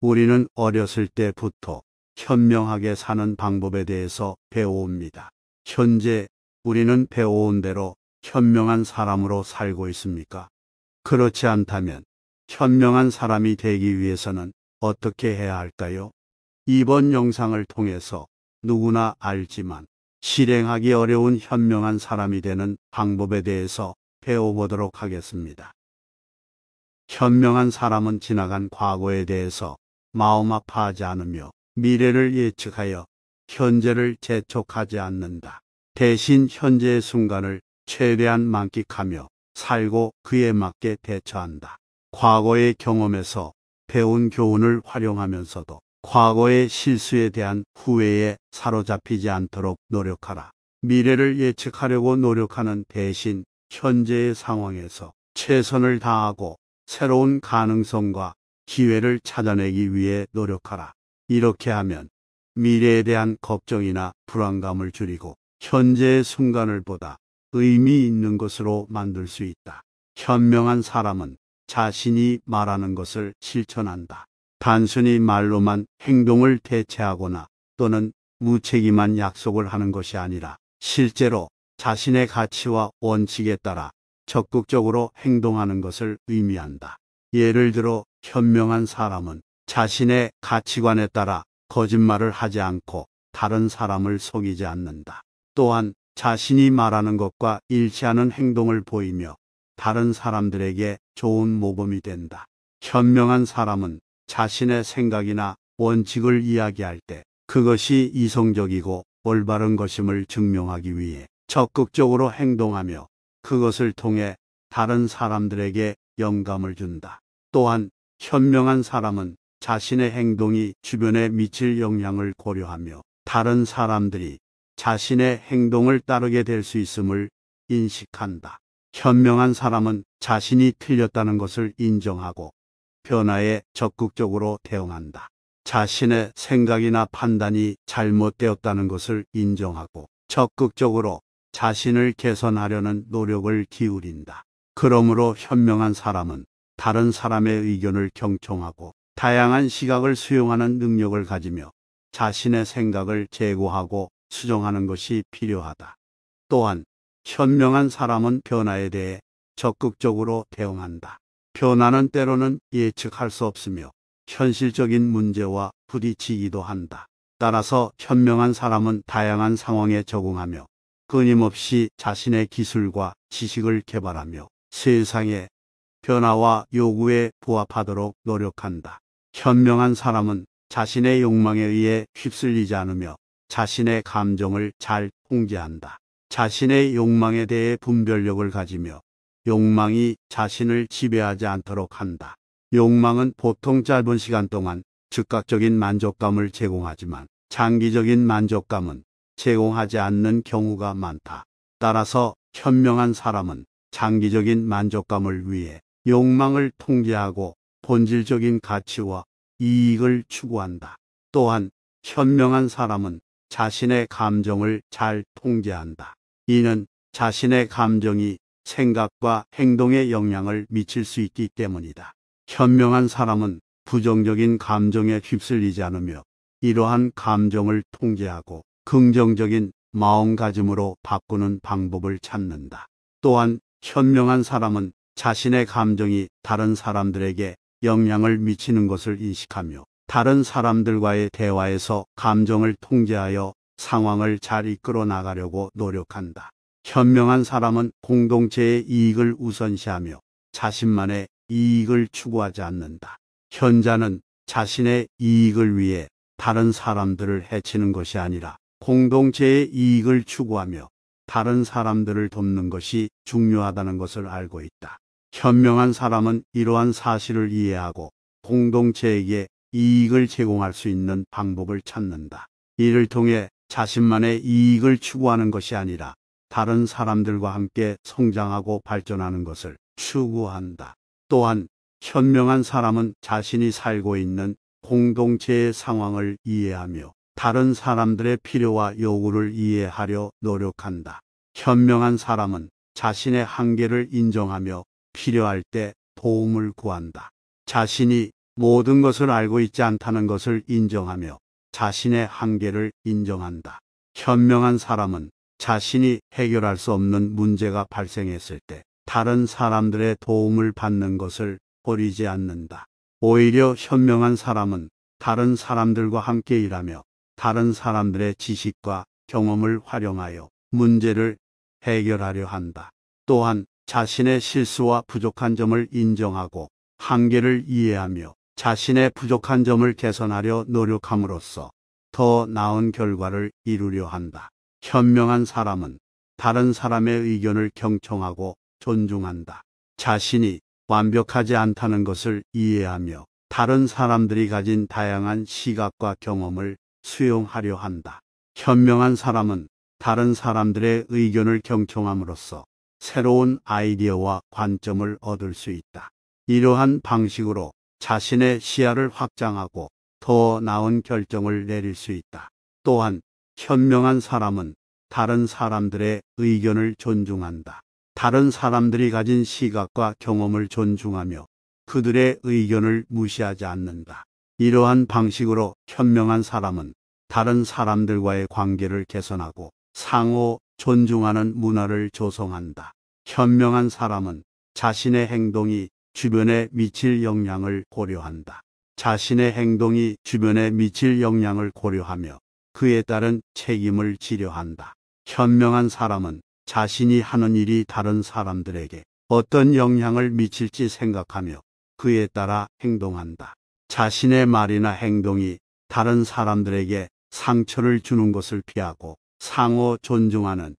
우리는 어렸을 때부터 현명하게 사는 방법에 대해서 배워옵니다. 현재 우리는 배워온 대로 현명한 사람으로 살고 있습니까? 그렇지 않다면 현명한 사람이 되기 위해서는 어떻게 해야 할까요? 이번 영상을 통해서 누구나 알지만 실행하기 어려운 현명한 사람이 되는 방법에 대해서 배워보도록 하겠습니다. 현명한 사람은 지나간 과거에 대해서 마음 아파하지 않으며 미래를 예측하여 현재를 재촉하지 않는다. 대신 현재의 순간을 최대한 만끽하며 살고 그에 맞게 대처한다. 과거의 경험에서 배운 교훈을 활용하면서도 과거의 실수에 대한 후회에 사로잡히지 않도록 노력하라. 미래를 예측하려고 노력하는 대신 현재의 상황에서 최선을 다하고 새로운 가능성과 기회를 찾아내기 위해 노력하라. 이렇게 하면 미래에 대한 걱정이나 불안감을 줄이고 현재의 순간을 보다 의미 있는 것으로 만들 수 있다. 현명한 사람은 자신이 말하는 것을 실천한다. 단순히 말로만 행동을 대체하거나 또는 무책임한 약속을 하는 것이 아니라 실제로 자신의 가치와 원칙에 따라 적극적으로 행동하는 것을 의미한다. 예를 들어 현명한 사람은 자신의 가치관에 따라 거짓말을 하지 않고 다른 사람을 속이지 않는다. 또한 자신이 말하는 것과 일치하는 행동을 보이며 다른 사람들에게 좋은 모범이 된다. 현명한 사람은 자신의 생각이나 원칙을 이야기할 때 그것이 이성적이고 올바른 것임을 증명하기 위해 적극적으로 행동하며 그것을 통해 다른 사람들에게 영감을 준다. 또한 현명한 사람은 자신의 행동이 주변에 미칠 영향을 고려하며 다른 사람들이 자신의 행동을 따르게 될 수 있음을 인식한다. 현명한 사람은 자신이 틀렸다는 것을 인정하고 변화에 적극적으로 대응한다. 자신의 생각이나 판단이 잘못되었다는 것을 인정하고 적극적으로 자신을 개선하려는 노력을 기울인다. 그러므로 현명한 사람은 다른 사람의 의견을 경청하고 다양한 시각을 수용하는 능력을 가지며 자신의 생각을 재고하고 수정하는 것이 필요하다. 또한 현명한 사람은 변화에 대해 적극적으로 대응한다. 변화는 때로는 예측할 수 없으며 현실적인 문제와 부딪히기도 한다. 따라서 현명한 사람은 다양한 상황에 적응하며 끊임없이 자신의 기술과 지식을 개발하며 세상의 변화와 요구에 부합하도록 노력한다. 현명한 사람은 자신의 욕망에 의해 휩쓸리지 않으며 자신의 감정을 잘 통제한다. 자신의 욕망에 대해 분별력을 가지며 욕망이 자신을 지배하지 않도록 한다. 욕망은 보통 짧은 시간 동안 즉각적인 만족감을 제공하지만 장기적인 만족감은 제공하지 않는 경우가 많다. 따라서 현명한 사람은 장기적인 만족감을 위해 욕망을 통제하고 본질적인 가치와 이익을 추구한다. 또한 현명한 사람은 자신의 감정을 잘 통제한다. 이는 자신의 감정이 생각과 행동에 영향을 미칠 수 있기 때문이다. 현명한 사람은 부정적인 감정에 휩쓸리지 않으며 이러한 감정을 통제하고 긍정적인 마음가짐으로 바꾸는 방법을 찾는다. 또한 현명한 사람은 자신의 감정이 다른 사람들에게 영향을 미치는 것을 인식하며 다른 사람들과의 대화에서 감정을 통제하여 상황을 잘 이끌어 나가려고 노력한다. 현명한 사람은 공동체의 이익을 우선시하며 자신만의 이익을 추구하지 않는다. 현자는 자신의 이익을 위해 다른 사람들을 해치는 것이 아니라 공동체의 이익을 추구하며 다른 사람들을 돕는 것이 중요하다는 것을 알고 있다. 현명한 사람은 이러한 사실을 이해하고 공동체에게 이익을 제공할 수 있는 방법을 찾는다. 이를 통해 자신만의 이익을 추구하는 것이 아니라 다른 사람들과 함께 성장하고 발전하는 것을 추구한다. 또한 현명한 사람은 자신이 살고 있는 공동체의 상황을 이해하며 다른 사람들의 필요와 요구를 이해하려 노력한다. 현명한 사람은 자신의 한계를 인정하며 필요할 때 도움을 구한다. 자신이 모든 것을 알고 있지 않다는 것을 인정하며 자신의 한계를 인정한다. 현명한 사람은 자신이 해결할 수 없는 문제가 발생했을 때 다른 사람들의 도움을 받는 것을 버리지 않는다. 오히려 현명한 사람은 다른 사람들과 함께 일하며 다른 사람들의 지식과 경험을 활용하여 문제를 해결하려 한다. 또한 자신의 실수와 부족한 점을 인정하고 한계를 이해하며 자신의 부족한 점을 개선하려 노력함으로써 더 나은 결과를 이루려 한다. 현명한 사람은 다른 사람의 의견을 경청하고 존중한다. 자신이 완벽하지 않다는 것을 이해하며 다른 사람들이 가진 다양한 시각과 경험을 수용하려 한다. 현명한 사람은 다른 사람들의 의견을 경청함으로써 새로운 아이디어와 관점을 얻을 수 있다. 이러한 방식으로 자신의 시야를 확장하고 더 나은 결정을 내릴 수 있다. 또한 현명한 사람은 다른 사람들의 의견을 존중한다. 다른 사람들이 가진 시각과 경험을 존중하며 그들의 의견을 무시하지 않는다. 이러한 방식으로 현명한 사람은 다른 사람들과의 관계를 개선하고 상호 존중하는 문화를 조성한다. 현명한 사람은 자신의 행동이 주변에 미칠 영향을 고려한다. 자신의 행동이 주변에 미칠 영향을 고려하며 그에 따른 책임을 지려 한다. 현명한 사람은 자신이 하는 일이 다른 사람들에게 어떤 영향을 미칠지 생각하며 그에 따라 행동한다. 자신의 말이나 행동이 다른 사람들에게 상처를 주는 것을 피하고 상호 존중하는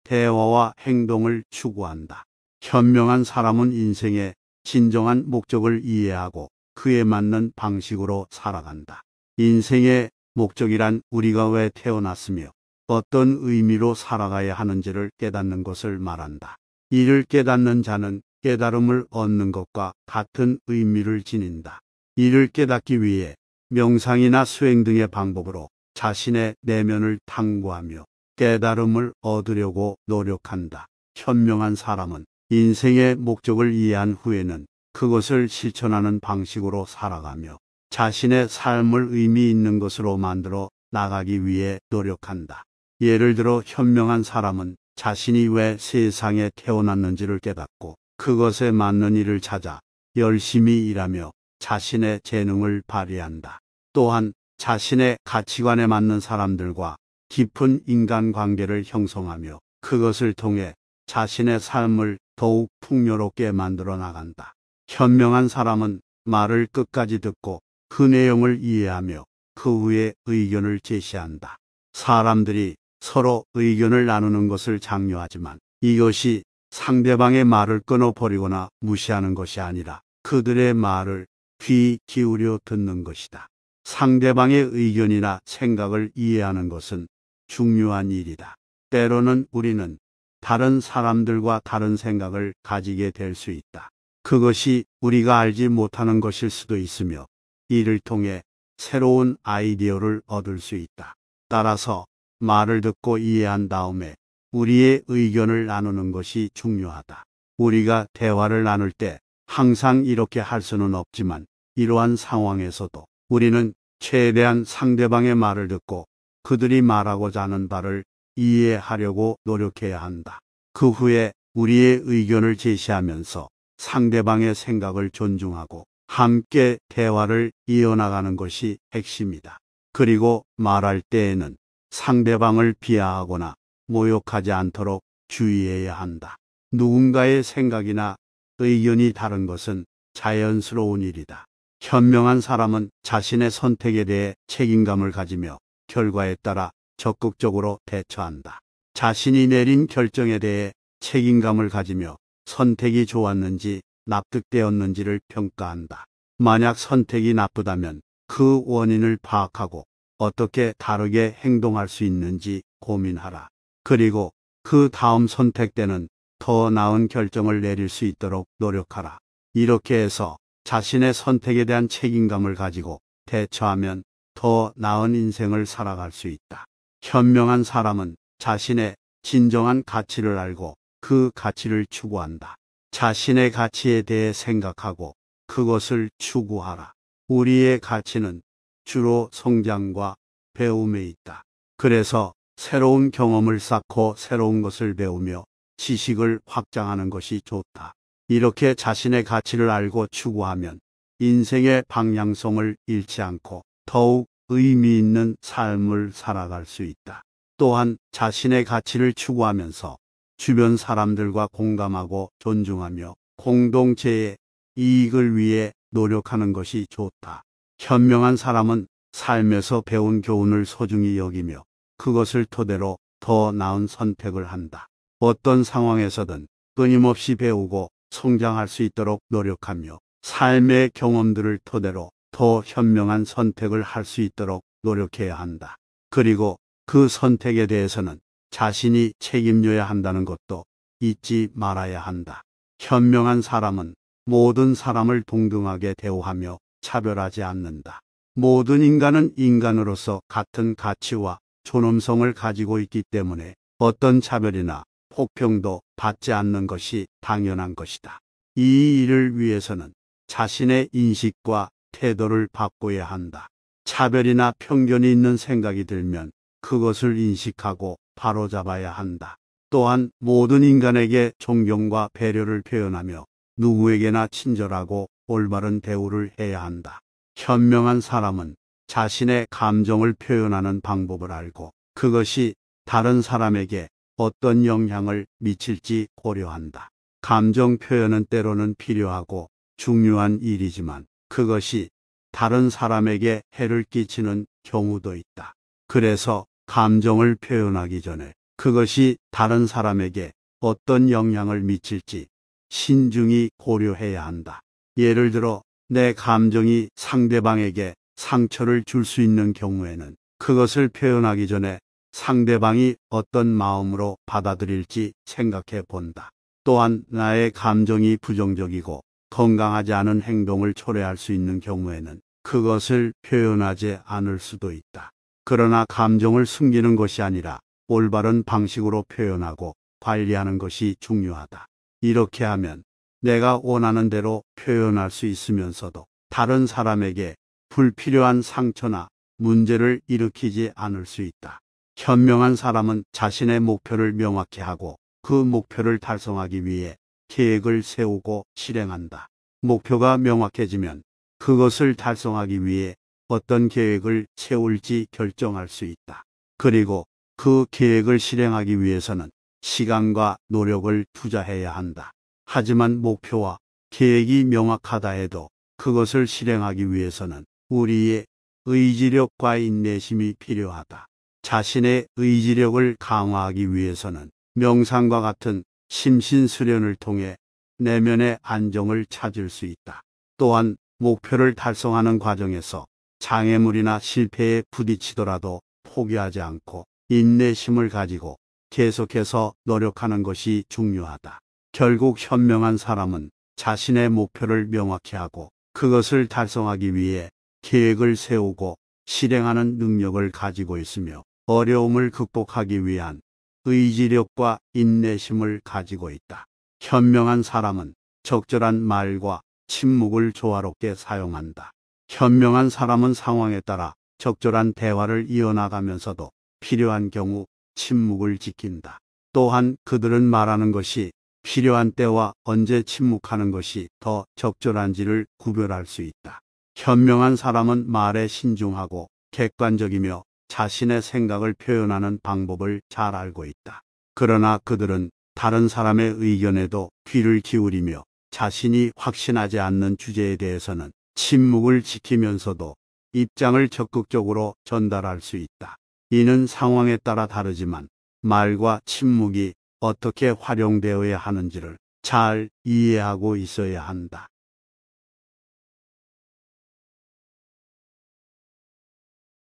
대화와 행동을 추구한다. 현명한 사람은 인생의 진정한 목적을 이해하고 그에 맞는 방식으로 살아간다. 인생의 목적이란 우리가 왜 태어났으며 어떤 의미로 살아가야 하는지를 깨닫는 것을 말한다. 이를 깨닫는 자는 깨달음을 얻는 것과 같은 의미를 지닌다. 이를 깨닫기 위해 명상이나 수행 등의 방법으로 자신의 내면을 탐구하며 깨달음을 얻으려고 노력한다. 현명한 사람은 인생의 목적을 이해한 후에는 그것을 실천하는 방식으로 살아가며 자신의 삶을 의미 있는 것으로 만들어 나가기 위해 노력한다. 예를 들어 현명한 사람은 자신이 왜 세상에 태어났는지를 깨닫고 그것에 맞는 일을 찾아 열심히 일하며 자신의 재능을 발휘한다. 또한 자신의 가치관에 맞는 사람들과 깊은 인간관계를 형성하며 그것을 통해 자신의 삶을 더욱 풍요롭게 만들어 나간다. 현명한 사람은 말을 끝까지 듣고 그 내용을 이해하며 그 후에 의견을 제시한다. 사람들이 서로 의견을 나누는 것을 장려하지만 이것이 상대방의 말을 끊어버리거나 무시하는 것이 아니라 그들의 말을 귀 기울여 듣는 것이다. 상대방의 의견이나 생각을 이해하는 것은 중요한 일이다. 때로는 우리는 다른 사람들과 다른 생각을 가지게 될 수 있다. 그것이 우리가 알지 못하는 것일 수도 있으며 이를 통해 새로운 아이디어를 얻을 수 있다. 따라서 말을 듣고 이해한 다음에 우리의 의견을 나누는 것이 중요하다. 우리가 대화를 나눌 때 항상 이렇게 할 수는 없지만 이러한 상황에서도 우리는 최대한 상대방의 말을 듣고 그들이 말하고자 하는 바를 이해하려고 노력해야 한다. 그 후에 우리의 의견을 제시하면서 상대방의 생각을 존중하고 함께 대화를 이어나가는 것이 핵심이다. 그리고 말할 때에는 상대방을 비하하거나 모욕하지 않도록 주의해야 한다. 누군가의 생각이나 의견이 다른 것은 자연스러운 일이다. 현명한 사람은 자신의 선택에 대해 책임감을 가지며 결과에 따라 적극적으로 대처한다. 자신이 내린 결정에 대해 책임감을 가지며 선택이 좋았는지 납득되었는지를 평가한다. 만약 선택이 나쁘다면 그 원인을 파악하고 어떻게 다르게 행동할 수 있는지 고민하라. 그리고 그 다음 선택 때는 더 나은 결정을 내릴 수 있도록 노력하라. 이렇게 해서 자신의 선택에 대한 책임감을 가지고 대처하면 더 나은 인생을 살아갈 수 있다. 현명한 사람은 자신의 진정한 가치를 알고 그 가치를 추구한다. 자신의 가치에 대해 생각하고 그것을 추구하라. 우리의 가치는 주로 성장과 배움에 있다. 그래서 새로운 경험을 쌓고 새로운 것을 배우며 지식을 확장하는 것이 좋다. 이렇게 자신의 가치를 알고 추구하면 인생의 방향성을 잃지 않고 더욱 의미 있는 삶을 살아갈 수 있다. 또한 자신의 가치를 추구하면서 주변 사람들과 공감하고 존중하며 공동체의 이익을 위해 노력하는 것이 좋다. 현명한 사람은 삶에서 배운 교훈을 소중히 여기며 그것을 토대로 더 나은 선택을 한다. 어떤 상황에서든 끊임없이 배우고 성장할 수 있도록 노력하며 삶의 경험들을 토대로 더 현명한 선택을 할 수 있도록 노력해야 한다. 그리고 그 선택에 대해서는 자신이 책임져야 한다는 것도 잊지 말아야 한다. 현명한 사람은 모든 사람을 동등하게 대우하며 차별하지 않는다. 모든 인간은 인간으로서 같은 가치와 존엄성을 가지고 있기 때문에 어떤 차별이나 폭평도 받지 않는 것이 당연한 것이다. 이 일을 위해서는 자신의 인식과 태도를 바꿔야 한다. 차별이나 편견이 있는 생각이 들면 그것을 인식하고 바로잡아야 한다. 또한 모든 인간에게 존경과 배려를 표현하며 누구에게나 친절하고 올바른 대우를 해야 한다. 현명한 사람은 자신의 감정을 표현하는 방법을 알고 그것이 다른 사람에게 어떤 영향을 미칠지 고려한다. 감정 표현은 때로는 필요하고 중요한 일이지만 그것이 다른 사람에게 해를 끼치는 경우도 있다. 그래서 감정을 표현하기 전에 그것이 다른 사람에게 어떤 영향을 미칠지 신중히 고려해야 한다. 예를 들어 내 감정이 상대방에게 상처를 줄 수 있는 경우에는 그것을 표현하기 전에 상대방이 어떤 마음으로 받아들일지 생각해 본다. 또한 나의 감정이 부정적이고 건강하지 않은 행동을 초래할 수 있는 경우에는 그것을 표현하지 않을 수도 있다. 그러나 감정을 숨기는 것이 아니라 올바른 방식으로 표현하고 관리하는 것이 중요하다. 이렇게 하면 내가 원하는 대로 표현할 수 있으면서도 다른 사람에게 불필요한 상처나 문제를 일으키지 않을 수 있다. 현명한 사람은 자신의 목표를 명확히 하고 그 목표를 달성하기 위해 계획을 세우고 실행한다. 목표가 명확해지면 그것을 달성하기 위해 어떤 계획을 세울지 결정할 수 있다. 그리고 그 계획을 실행하기 위해서는 시간과 노력을 투자해야 한다. 하지만 목표와 계획이 명확하다 해도 그것을 실행하기 위해서는 우리의 의지력과 인내심이 필요하다. 자신의 의지력을 강화하기 위해서는 명상과 같은 심신수련을 통해 내면의 안정을 찾을 수 있다. 또한 목표를 달성하는 과정에서 장애물이나 실패에 부딪히더라도 포기하지 않고 인내심을 가지고 계속해서 노력하는 것이 중요하다. 결국 현명한 사람은 자신의 목표를 명확히 하고 그것을 달성하기 위해 계획을 세우고 실행하는 능력을 가지고 있으며 어려움을 극복하기 위한 의지력과 인내심을 가지고 있다. 현명한 사람은 적절한 말과 침묵을 조화롭게 사용한다. 현명한 사람은 상황에 따라 적절한 대화를 이어나가면서도 필요한 경우 침묵을 지킨다. 또한 그들은 말하는 것이 필요한 때와 언제 침묵하는 것이 더 적절한지를 구별할 수 있다. 현명한 사람은 말에 신중하고 객관적이며 자신의 생각을 표현하는 방법을 잘 알고 있다. 그러나 그들은 다른 사람의 의견에도 귀를 기울이며 자신이 확신하지 않는 주제에 대해서는 침묵을 지키면서도 입장을 적극적으로 전달할 수 있다. 이는 상황에 따라 다르지만 말과 침묵이 어떻게 활용되어야 하는지를 잘 이해하고 있어야 한다.